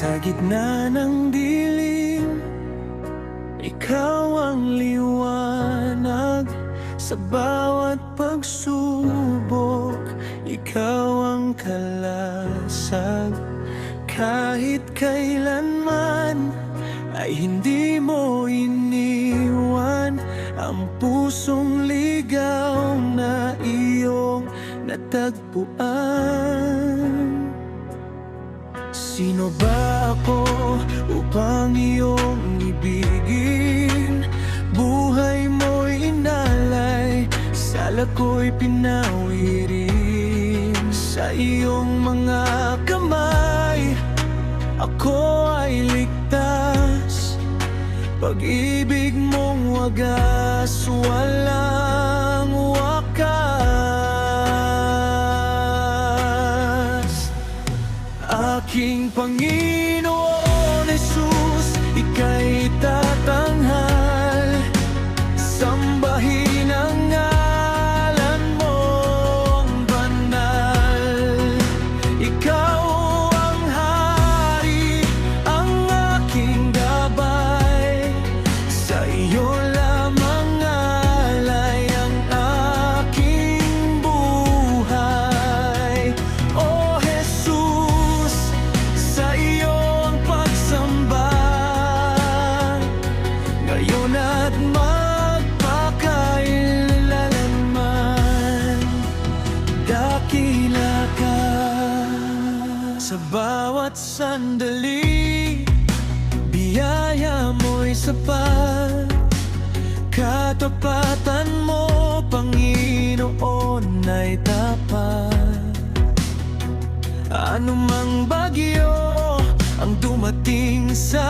Sa gitna ng dilim, ikaw ang liwanag. Sa bawat pagsubok, ikaw ang kalasag. Kahit kailanman ay hindi mo iniwan ang pusong ligaw na iyong natagpuan. Sino ba ako upang iyong ibigin? Buhay mo'y inalay, sala ko'y pinawirin. Sa iyong mga kamay, ako ay ligtas. Pag-ibig mong wagas, walang wakas. Aking Panginoon Jesus, ika'y tatanghal. Sambahin ang ngalan mong banal. Ikaw ang hari, ang aking gabay. Sa iyo lamang alay ang aking buhay. O Jesus, sa iyo ang pagsamba, ngayon at magpakailanman. Dakila ka sa bawat sandali, biyaya mo'y sapat. Katapatan mo, Panginoon, ay tapat. Anumang bagyo ang dumating sa